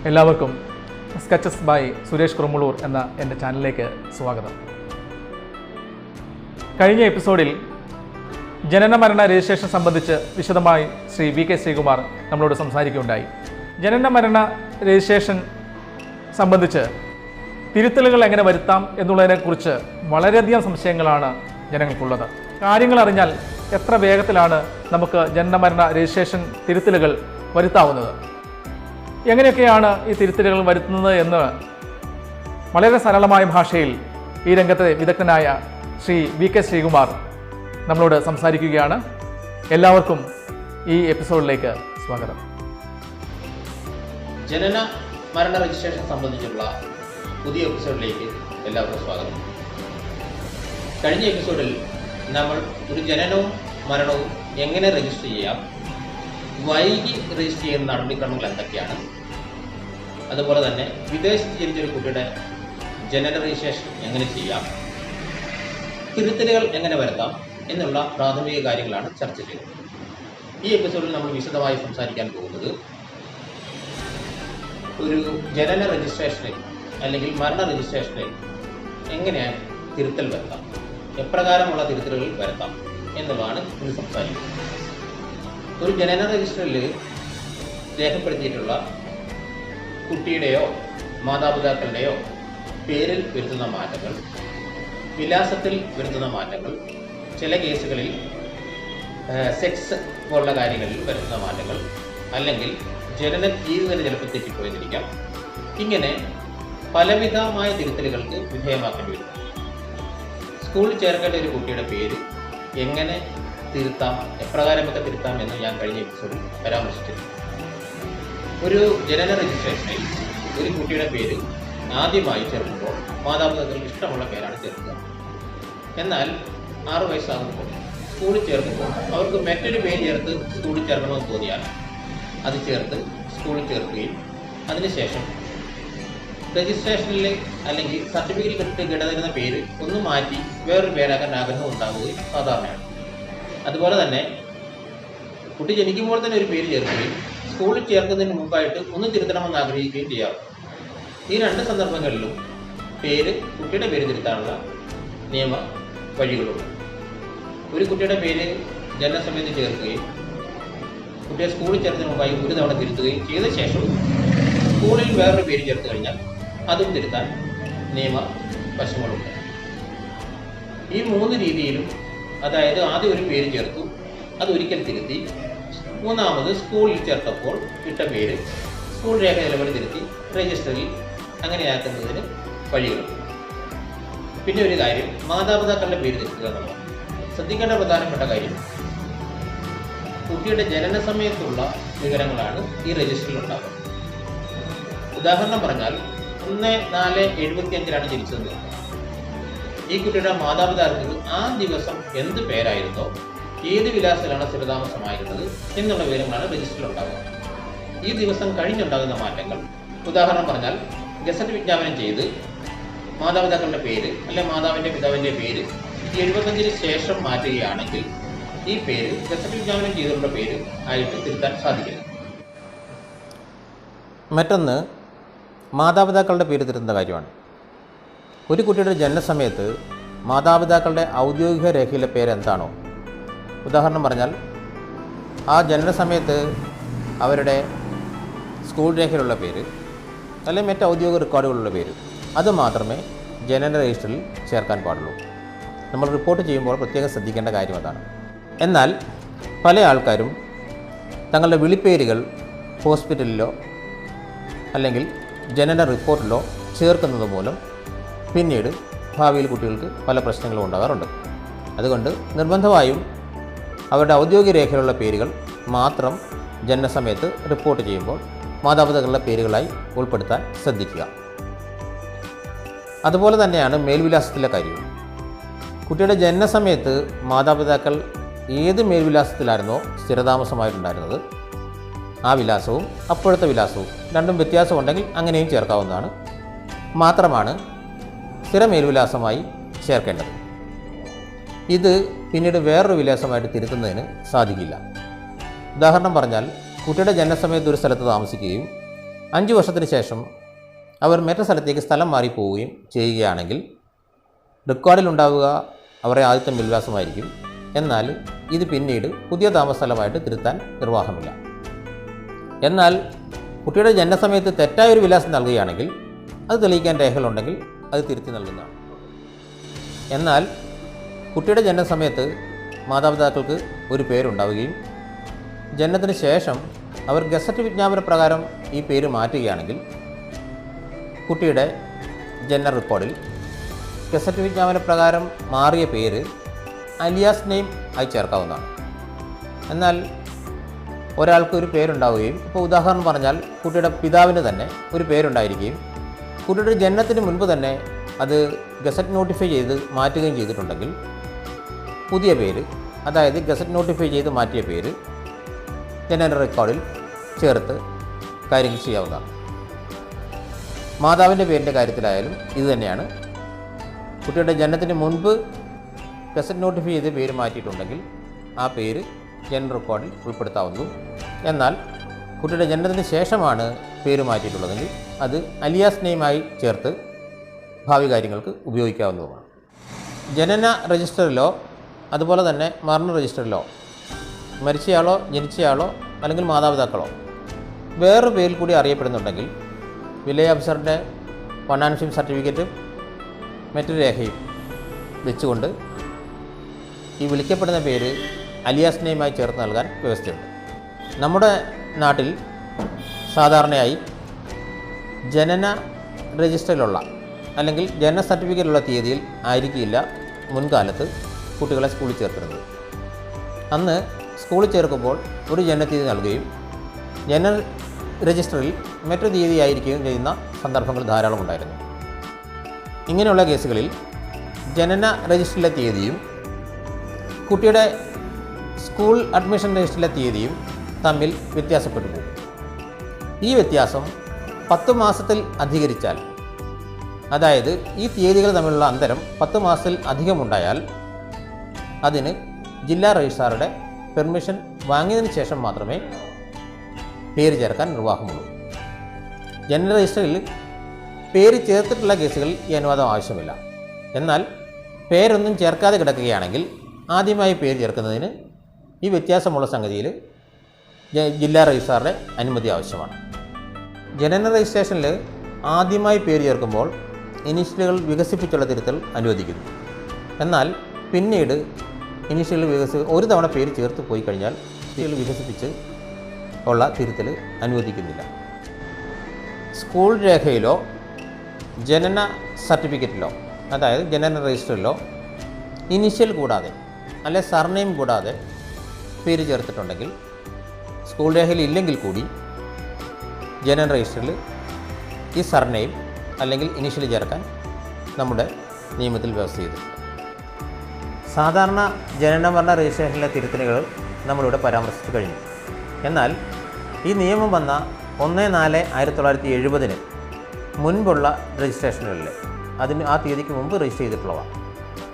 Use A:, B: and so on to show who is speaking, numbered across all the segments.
A: എല്ലാവർക്കും sketches by Suresh Kurumullur എന്ന എൻ്റെ ചാനലിലേക്ക് സ്വാഗതം. കഴിഞ്ഞ എപ്പിസോഡിൽ ജനന-മരണ രജിസ്ട്രേഷൻ സംബന്ധിച്ച് വിശദമായി ശ്രീ വി.കെ. ശ്രീകുമാർ നമ്മളോട് സംസാരിക്കുകയുണ്ടായി. ജനന-മരണ രജിസ്ട്രേഷൻ സംബന്ധിച്ച് തിരുത്തലുകൾ എങ്ങനെ വരുത്താം എന്നുള്ളതിനെക്കുറിച്ച് വളരെയധികം സംശയങ്ങളാണ് ജനങ്ങൾക്കുള്ളത്. കാര്യങ്ങൾ അറിഞ്ഞാൽ എത്ര വേഗത്തിലാണ് നമുക്ക് ജനന-മരണ രജിസ്ട്രേഷൻ തിരുത്തലുകൾ വരുത്താവുന്നത്, എങ്ങനെയൊക്കെയാണ് ഈ തിരുത്തലുകൾ വരുത്തുന്നത് എന്ന് വളരെ സരളമായ ഭാഷയിൽ ഈ രംഗത്തെ വിദഗ്ധനായ ശ്രീ വി.കെ. ശ്രീകുമാർ നമ്മളോട് സംസാരിക്കുകയാണ്. എല്ലാവർക്കും ഈ എപ്പിസോഡിലേക്ക് സ്വാഗതം.
B: ജനന മരണ രജിസ്ട്രേഷൻ സംബന്ധിച്ചുള്ള പുതിയ എപ്പിസോഡിലേക്ക് എല്ലാവർക്കും സ്വാഗതം. കഴിഞ്ഞ എപ്പിസോഡിൽ നമ്മൾ ഒരു ജനനവും മരണവും എങ്ങനെ രജിസ്റ്റർ ചെയ്യാം, വൈകി രജിസ്റ്റർ ചെയ്യുന്ന നടപടിക്രമങ്ങൾ എന്തൊക്കെയാണ്, അതുപോലെ തന്നെ വിദേശത്ത് ജനിച്ചൊരു കുട്ടിയുടെ ജനന രജിസ്ട്രേഷൻ എങ്ങനെ ചെയ്യാം, തിരുത്തലുകൾ എങ്ങനെ വരുത്താം എന്നുള്ള പ്രാഥമിക കാര്യങ്ങളാണ് ചർച്ച ചെയ്തത്. ഈ എപ്പിസോഡിൽ നമ്മൾ വിശദമായി സംസാരിക്കാൻ പോകുന്നത് ഒരു ജനന രജിസ്ട്രേഷനിൽ അല്ലെങ്കിൽ മരണ രജിസ്ട്രേഷനിൽ എങ്ങനെയാണ് തിരുത്തൽ വരുത്താം, എപ്രകാരമുള്ള തിരുത്തലുകൾ വരുത്താം എന്നുള്ളതാണ് ഇന്ന് സംസാരിക്കുന്നത്. ഒരു ജനന രജിസ്റ്ററിൽ രേഖപ്പെടുത്തിയിട്ടുള്ള കുട്ടിയുടെയോ മാതാപിതാക്കളുടെയോ പേരിൽ വരുത്തുന്ന മാറ്റങ്ങൾ, വിലാസത്തിൽ വരുത്തുന്ന മാറ്റങ്ങൾ, ചില കേസുകളിൽ സെക്സ് പോലുള്ള കാര്യങ്ങളിൽ വരുത്തുന്ന മാറ്റങ്ങൾ, അല്ലെങ്കിൽ ജനന തീയതി തന്നെ ചിലപ്പോൾ തെറ്റിപ്പോയിരിക്കാം. ഇങ്ങനെ പലവിധമായ തിരുത്തലുകൾക്ക് വിധേയമാക്കേണ്ടി വരും. സ്കൂളിൽ ചേർക്കേണ്ട ഒരു കുട്ടിയുടെ പേര് എങ്ങനെ തിരുത്താം, എപ്രകാരമൊക്കെ തിരുത്താം എന്ന് ഞാൻ കഴിഞ്ഞ എപ്പിസോഡിൽ പരാമർശിച്ചിരുന്നു. ഒരു ജനന രജിസ്ട്രേഷനിൽ ഒരു കുട്ടിയുടെ പേര് ആദ്യമായി ചേർക്കുമ്പോൾ മാതാപിതാക്കൾക്ക് ഇഷ്ടമുള്ള പേരാണ് ചേർക്കുക. എന്നാൽ 6 വയസ്സാകുമ്പോൾ സ്കൂളിൽ ചേർക്കുമ്പോൾ അവർക്ക് മറ്റൊരു പേര് ചേർത്ത് സ്കൂളിൽ ചേർക്കണമെന്ന് തോന്നിയാൽ അത് ചേർത്ത് സ്കൂളിൽ ചേർക്കുകയും അതിനുശേഷം രജിസ്ട്രേഷനിൽ അല്ലെങ്കിൽ സർട്ടിഫിക്കറ്റ് കിടന്നിരുന്ന പേര് ഒന്ന് മാറ്റി വേറൊരു പേരാക്കാൻ ആഗ്രഹം ഉണ്ടാവുകയും സാധാരണയാണ്. അതുപോലെ തന്നെ കുട്ടി ജനിക്കുമ്പോൾ തന്നെ ഒരു പേര് ചേർക്കുകയും സ്കൂളിൽ ചേർക്കുന്നതിന് മുമ്പായിട്ട് ഒന്ന് തിരുത്തണമെന്ന് ആഗ്രഹിക്കുകയും ചെയ്യാറുണ്ട്. ഈ 2 സന്ദർഭങ്ങളിലും കുട്ടിയുടെ പേര് തിരുത്താനുള്ള നിയമ വഴികളുണ്ട്. ഒരു കുട്ടിയുടെ പേര് ജനനസമയത്ത് ചേർക്കുകയും കുട്ടിയെ സ്കൂളിൽ ചേർത്തതിന് മുമ്പായി ഒരു തവണ തിരുത്തുകയും ചെയ്ത ശേഷം സ്കൂളിൽ വേറൊരു പേര് ചേർത്ത് കഴിഞ്ഞാൽ അതും തിരുത്താൻ നിയമ വശങ്ങളുണ്ട്. ഈ 3 രീതിയിലും, അതായത് ആദ്യം ഒരു പേര് ചേർത്തു, അതൊരിക്കൽ തിരുത്തി, മൂന്നാമത് സ്കൂളിൽ ചേർത്തപ്പോൾ ഇട്ട പേര് സ്കൂൾ രേഖ നിലവിൽ തിരുത്തി രജിസ്റ്ററിൽ അങ്ങനെയാക്കുന്നതിന് വഴികളുണ്ട്. പിന്നെ ഒരു കാര്യം, മാതാപിതാക്കളുടെ പേര് തിരുത്തുക എന്നുള്ളതാണ്. ശ്രദ്ധിക്കേണ്ട പ്രധാനപ്പെട്ട കാര്യം, കുട്ടിയുടെ ജനന സമയത്തുള്ള വിവരങ്ങളാണ് ഈ രജിസ്റ്ററിൽ ഉണ്ടാകുന്നത്. ഉദാഹരണം പറഞ്ഞാൽ 1/4/75 ജനിച്ചത്. ഈ കുട്ടിയുടെ മാതാപിതാക്കൾക്ക് ആ ദിവസം എന്ത് പേരായിരുന്നോ, ഏത് വിലാസത്തിലാണ് സ്ഥിരതാമസമായിരുന്നത് എന്നുള്ള വിവരങ്ങളാണ് രജിസ്റ്ററിൽ ഉണ്ടാകുക. ഈ ദിവസം കഴിഞ്ഞുണ്ടാകുന്ന മാറ്റങ്ങൾ, ഉദാഹരണം പറഞ്ഞാൽ ഗസറ്റ് വിജ്ഞാപനം ചെയ്ത് മാതാപിതാക്കളുടെ പേര് അല്ലെങ്കിൽ മാതാവിൻ്റെ പിതാവിൻ്റെ പേര് 75 ശേഷം മാറ്റുകയാണെങ്കിൽ ഈ പേര് ഗസറ്റ് വിജ്ഞാപനം ചെയ്തിട്ടുള്ള പേര് ആയിട്ട് തിരുത്താൻ സാധിക്കില്ല.
C: മറ്റൊന്ന് മാതാപിതാക്കളുടെ പേര് തിരുത്തുന്ന കാര്യമാണ്. ഒരു കുട്ടിയുടെ ജനനസമയത്ത് മാതാപിതാക്കളുടെ ഔദ്യോഗിക രേഖയിലെ പേര് എന്താണോ, ഉദാഹരണം പറഞ്ഞാൽ ആ ജനനസമയത്ത് അവരുടെ സ്കൂൾ രേഖയിലുള്ള പേര് അല്ലെങ്കിൽ മറ്റ് ഔദ്യോഗിക റെക്കോർഡുകളുള്ള പേര്, അത് മാത്രമേ ജനന രജിസ്റ്ററിൽ ചേർക്കാൻ പാടുള്ളൂ. നമ്മൾ റിപ്പോർട്ട് ചെയ്യുമ്പോൾ പ്രത്യേകം ശ്രദ്ധിക്കേണ്ട കാര്യം അതാണ്. എന്നാൽ പല ആൾക്കാരും തങ്ങളുടെ വിളിപ്പേരുകൾ ഹോസ്പിറ്റലിലോ അല്ലെങ്കിൽ ജനന റിപ്പോർട്ടിലോ ചേർക്കുന്നത് മൂലം പിന്നീട് ഭാവിയിൽ കുട്ടികൾക്ക് പല പ്രശ്നങ്ങളും ഉണ്ടാകാറുണ്ട്. അതുകൊണ്ട് നിർബന്ധമായും അവരുടെ ഔദ്യോഗിക രേഖയിലുള്ള പേരുകൾ മാത്രം ജനനസമയത്ത് റിപ്പോർട്ട് ചെയ്യുമ്പോൾ മാതാപിതാക്കളുടെ പേരുകളായി ഉൾപ്പെടുത്താൻ ശ്രദ്ധിക്കുക. അതുപോലെ തന്നെയാണ് മേൽവിലാസത്തിലെ കാര്യവും. കുട്ടിയുടെ ജനനസമയത്ത് മാതാപിതാക്കൾ ഏത് മേൽവിലാസത്തിലായിരുന്നോ സ്ഥിരതാമസമായിട്ടുണ്ടായിരുന്നത് ആ വിലാസവും അപ്പോഴത്തെ വിലാസവും രണ്ടും വ്യത്യാസമുണ്ടെങ്കിൽ അങ്ങനെയും ചേർക്കാവുന്നതാണ്. മാത്രമാണ് സ്ഥിര മേൽവിലാസമായി ചേർക്കേണ്ടത്. ഇത് പിന്നീട് വേറൊരു വിലാസമായിട്ട് തിരുത്തുന്നതിന് സാധിക്കില്ല. ഉദാഹരണം പറഞ്ഞാൽ കുട്ടിയുടെ ജനനസമയത്ത് ഒരു സ്ഥലത്ത് താമസിക്കുകയും 5 വർഷത്തിന് ശേഷം അവർ മറ്റൊരു സ്ഥലത്തേക്ക് സ്ഥലം മാറിപ്പോവുകയും ചെയ്യുകയാണെങ്കിൽ റെക്കോർഡിലുണ്ടാവുക അവരുടെ ആദ്യത്തെ മേൽവിലാസമായിരിക്കും. എന്നാൽ ഇത് പിന്നീട് പുതിയ താമസ സ്ഥലമായിട്ട് തിരുത്താൻ നിർവാഹമില്ല. എന്നാൽ കുട്ടിയുടെ ജനനസമയത്ത് തെറ്റായൊരു വിലാസം നൽകുകയാണെങ്കിൽ അത് തെളിയിക്കാൻ രേഖകളുണ്ടെങ്കിൽ അത് തിരുത്തി നൽകുന്നതാണ്. എന്നാൽ കുട്ടിയുടെ ജനനസമയത്ത് മാതാപിതാക്കൾക്ക് ഒരു പേരുണ്ടാവുകയും ജനനത്തിന് ശേഷം അവർ ഗസറ്റ് വിജ്ഞാപന പ്രകാരം ഈ പേര് മാറ്റുകയാണെങ്കിൽ കുട്ടിയുടെ ജനന റെക്കോർഡിൽ ഗസറ്റ് വിജ്ഞാപന പ്രകാരം മാറിയ പേര് അലിയാസ് നെയിം ആയി ചേർക്കാവുന്നതാണ്. എന്നാൽ ഒരാൾക്ക് ഒരു പേരുണ്ടാവുകയും, ഇപ്പോൾ ഉദാഹരണം പറഞ്ഞാൽ കുട്ടിയുടെ പിതാവിന് തന്നെ ഒരു പേരുണ്ടായിരിക്കുകയും കുട്ടിയുടെ ജനനത്തിന് മുൻപ് തന്നെ അത് ഗസറ്റ് നോട്ടിഫൈ ചെയ്ത് മാറ്റുകയും ചെയ്തിട്ടുണ്ടെങ്കിൽ പുതിയ പേര്, അതായത് ഗസറ്റ് നോട്ടിഫൈ ചെയ്ത് മാറ്റിയ പേര് ജനന റെക്കോർഡിൽ ചേർത്ത് കാര്യങ്ങൾ ചെയ്യാവുന്നതാണ്. മാതാവിൻ്റെ പേരിൻ്റെ കാര്യത്തിലായാലും ഇത് തന്നെയാണ്. കുട്ടിയുടെ ജനനത്തിന് മുൻപ് ഗസറ്റ് നോട്ടിഫൈ ചെയ്ത് പേര് മാറ്റിയിട്ടുണ്ടെങ്കിൽ ആ പേര് ജനന റെക്കോർഡിൽ ഉൾപ്പെടുത്താവുന്നതും, എന്നാൽ കുട്ടിയുടെ ജനനത്തിന് ശേഷമാണ് പേര് മാറ്റിയിട്ടുള്ളതെങ്കിൽ അത് അലിയാസ് നെയിമായി ചേർത്ത് ഭാവി കാര്യങ്ങൾക്ക് ഉപയോഗിക്കാവുന്നതുമാണ്. ജനന രജിസ്റ്ററിലോ അതുപോലെ തന്നെ മരണ രജിസ്റ്ററിലോ മരിച്ചയാളോ ജനിച്ചയാളോ അല്ലെങ്കിൽ മാതാപിതാക്കളോ വേറൊരു പേരിൽ കൂടി അറിയപ്പെടുന്നുണ്ടെങ്കിൽ വില്ലേജ് ഓഫീസറുടെ ഫിനാൻഷ്യൽ സർട്ടിഫിക്കറ്റും മറ്റൊരു രേഖയും വെച്ചുകൊണ്ട് ഈ വിളിക്കപ്പെടുന്ന പേര് അലിയാസ് നെയിമായി ചേർത്ത് നൽകാൻ വ്യവസ്ഥയുണ്ട്. നമ്മുടെ നാട്ടിൽ സാധാരണയായി ജനന രജിസ്റ്ററിലുള്ള അല്ലെങ്കിൽ ജനന സർട്ടിഫിക്കറ്റിലുള്ള തീയതിയിൽ ആയിരിക്കില്ല മുൻകാലത്ത് കുട്ടികളെ സ്കൂളിൽ ചേർത്തിരുന്നത്. അന്ന് സ്കൂളിൽ ചേർക്കുമ്പോൾ ഒരു ജനനത്തീയതി നൽകുകയും ജനന രജിസ്റ്ററിൽ മറ്റൊരു തീയതി ആയിരിക്കുകയും ചെയ്യുന്ന സന്ദർഭങ്ങൾ ധാരാളം ഉണ്ടായിരുന്നു. ഇങ്ങനെയുള്ള കേസുകളിൽ ജനന രജിസ്റ്ററിലെ തീയതിയും കുട്ടിയുടെ സ്കൂൾ അഡ്മിഷൻ രജിസ്റ്ററിലെ തീയതിയും തമ്മിൽ വ്യത്യാസപ്പെട്ടു പോകും. ഈ വ്യത്യാസം 10 മാസത്തിൽ അധികരിച്ചാൽ, അതായത് ഈ തീയതികൾ തമ്മിലുള്ള അന്തരം 10 മാസത്തിൽ അധികമുണ്ടായാൽ അതിന് ജില്ലാ രജിസ്ട്രാറുടെ പെർമിഷൻ വാങ്ങിയതിന് ശേഷം മാത്രമേ പേര് ചേർക്കാൻ നിർവാഹമുള്ളൂ. ജനന രജിസ്റ്ററിൽ പേര് ചേർത്തിട്ടുള്ള കേസുകളിൽ ഈ അനുവാദം ആവശ്യമില്ല. എന്നാൽ പേരൊന്നും ചേർക്കാതെ കിടക്കുകയാണെങ്കിൽ ആദ്യമായി പേര് ചേർക്കുന്നതിന് ഈ വ്യത്യാസമുള്ള സംഗതിയിൽ ജില്ലാ രജിസ്ട്രാറുടെ അനുമതി ആവശ്യമാണ്. ജനന രജിസ്ട്രേഷനിൽ ആദ്യമായി പേര് ചേർക്കുമ്പോൾ ഇനീഷ്യലുകൾ വികസിപ്പിച്ചുള്ള തിരുത്തൽ അനുവദിക്കുന്നു. എന്നാൽ പിന്നീട് ഇനീഷ്യലുകൾ ഒരു തവണ പേര് ചേർത്ത് പോയി കഴിഞ്ഞാൽ വികസിപ്പിച്ച് ഉള്ള തിരുത്തൽ അനുവദിക്കുന്നില്ല. സ്കൂൾ രേഖയിലോ ജനന സർട്ടിഫിക്കറ്റിലോ, അതായത് ജനന രജിസ്റ്ററിലോ ഇനീഷ്യൽ കൂടാതെ അല്ലെ സർനെയിം കൂടാതെ പേര് ചേർത്തിട്ടുണ്ടെങ്കിൽ സ്കൂൾ രേഖയിൽ ഇല്ലെങ്കിൽ കൂടി ജനന രജിസ്റ്ററിൽ ഈ സർനെയിം അല്ലെങ്കിൽ ഇനീഷ്യൽ ചേർക്കാൻ നമ്മുടെ നിയമത്തിൽ വ്യവസ്ഥ ചെയ്തിട്ടുണ്ട്. സാധാരണ ജനന-മരണ രജിസ്ട്രേഷനിലെ തിരുത്തലുകൾ നമ്മളിവിടെ പരാമർശിച്ചു കഴിഞ്ഞു. എന്നാൽ ഈ നിയമം വന്ന 1/4/1970 മുൻപുള്ള രജിസ്ട്രേഷനുകളിൽ ആ തീയതിക്ക് മുമ്പ് രജിസ്റ്റർ ചെയ്തിട്ടുള്ളവ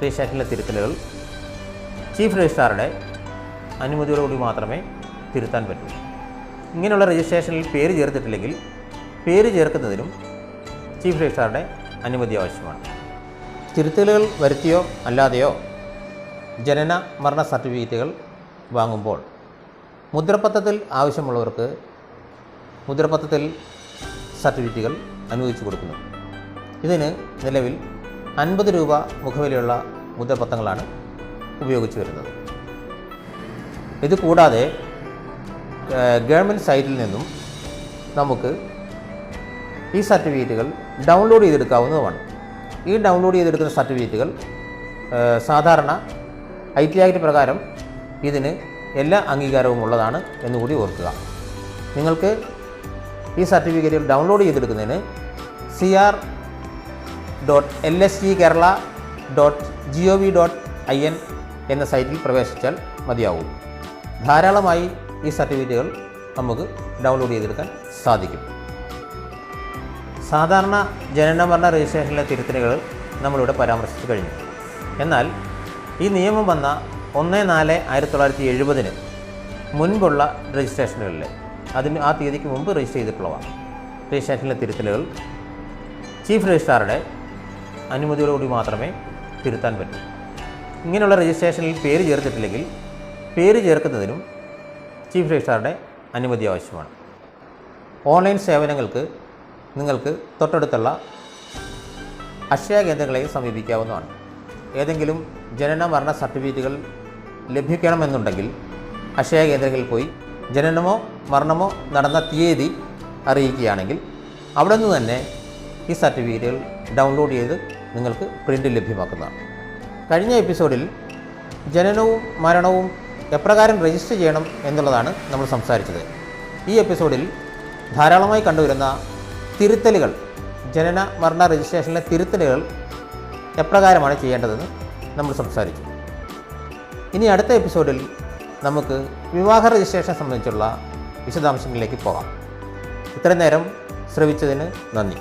C: രജിസ്ട്രേഷനിലെ തിരുത്തലുകൾ ചീഫ് രജിസ്ട്രാറുടെ അനുമതിയോടുകൂടി മാത്രമേ തിരുത്താൻ പറ്റൂ. ഇങ്ങനെയുള്ള രജിസ്ട്രേഷനിൽ പേര് ചേർത്തിട്ടില്ലെങ്കിൽ പേര് ചേർക്കുന്നതിനും ചീഫ് രജിസ്ട്രാറുടെ അനുമതി ആവശ്യമാണ്. തിരുത്തലുകൾ വരുത്തിയോ അല്ലാതെയോ ജനന മരണ സർട്ടിഫിക്കറ്റുകൾ വാങ്ങുമ്പോൾ മുദ്രപത്രത്തിൽ ആവശ്യമുള്ളവർക്ക് മുദ്രപത്രത്തിൽ സർട്ടിഫിക്കറ്റുകൾ അനുവദിച്ചു കൊടുക്കുന്നു. ഇതിന് നിലവിൽ 50 രൂപ മുഖവിലയുള്ള മുദ്രപത്രങ്ങളാണ് ഉപയോഗിച്ചു വരുന്നത്. ഇത് കൂടാതെ ഗവൺമെൻറ് സൈറ്റിൽ നിന്നും നമുക്ക് ഈ സർട്ടിഫിക്കറ്റുകൾ ഡൗൺലോഡ് ചെയ്തെടുക്കാവുന്നതുമാണ്. ഈ ഡൗൺലോഡ് ചെയ്തെടുക്കുന്ന സർട്ടിഫിക്കറ്റുകൾ സാധാരണ IT ആക്ട് പ്രകാരം ഇതിന് എല്ലാ അംഗീകാരവും ഉള്ളതാണ് എന്നുകൂടി ഓർക്കുക. നിങ്ങൾക്ക് ഈ സർട്ടിഫിക്കറ്റുകൾ ഡൗൺലോഡ് ചെയ്തെടുക്കുന്നതിന് cr.lsgkerala.gov.in എന്ന സൈറ്റിൽ പ്രവേശിച്ചാൽ മതിയാവും. ധാരാളമായി ഈ സർട്ടിഫിക്കറ്റുകൾ നമുക്ക് ഡൗൺലോഡ് ചെയ്തെടുക്കാൻ സാധിക്കും. സാധാരണ ജനന-മരണ രജിസ്ട്രേഷനിലെ തിരുത്തലുകൾ നമ്മളിവിടെ പരാമർശിച്ചു കഴിഞ്ഞു. എന്നാൽ ഈ നിയമം വന്ന 1/4/1970 മുൻപുള്ള രജിസ്ട്രേഷനുകളിൽ ആ തീയതിക്ക് മുമ്പ് രജിസ്റ്റർ ചെയ്തിട്ടുള്ളവ രജിസ്ട്രേഷനിലെ തിരുത്തലുകൾ ചീഫ് രജിസ്ട്രാറുടെ അനുമതിയോടുകൂടി മാത്രമേ തിരുത്താൻ പറ്റൂ. ഇങ്ങനെയുള്ള രജിസ്ട്രേഷനിൽ പേര് ചേർത്തിട്ടില്ലെങ്കിൽ പേര് ചേർക്കുന്നതിനും ചീഫ് രജിസ്ട്രാറുടെ അനുമതി ആവശ്യമാണ്. ഓൺലൈൻ സേവനങ്ങൾക്ക് നിങ്ങൾക്ക് തൊട്ടടുത്തുള്ള അക്ഷയ കേന്ദ്രങ്ങളെ സമീപിക്കാവുന്നതാണ്. ഏതെങ്കിലും ജനന-മരണ സർട്ടിഫിക്കറ്റുകൾ ലഭിക്കണമെന്നുണ്ടെങ്കിൽ അക്ഷയ കേന്ദ്രങ്ങളിൽ പോയി ജനനമോ മരണമോ നടന്ന തീയതി അറിയിക്കുകയാണെങ്കിൽ അവിടെ നിന്ന് തന്നെ ഈ സർട്ടിഫിക്കറ്റുകൾ ഡൗൺലോഡ് ചെയ്ത് നിങ്ങൾക്ക് പ്രിൻ്റ് ലഭ്യമാക്കുന്നതാണ്. കഴിഞ്ഞ എപ്പിസോഡിൽ ജനനവും മരണവും എപ്രകാരം രജിസ്റ്റർ ചെയ്യണം എന്നുള്ളതാണ് നമ്മൾ സംസാരിച്ചത്. ഈ എപ്പിസോഡിൽ ധാരാളമായി കണ്ടുവരുന്ന തിരുത്തലുകൾ, ജനന മരണ രജിസ്ട്രേഷനിലെ തിരുത്തലുകൾ എപ്രകാരമാണ് ചെയ്യേണ്ടതെന്ന് നമ്മൾ സംസാരിച്ചു. ഇനി അടുത്ത എപ്പിസോഡിൽ നമുക്ക് വിവാഹ രജിസ്ട്രേഷൻ സംബന്ധിച്ചുള്ള വിശദാംശങ്ങളിലേക്ക് പോകാം. ഇത്രയും നേരം ശ്രവിച്ചതിന് നന്ദി.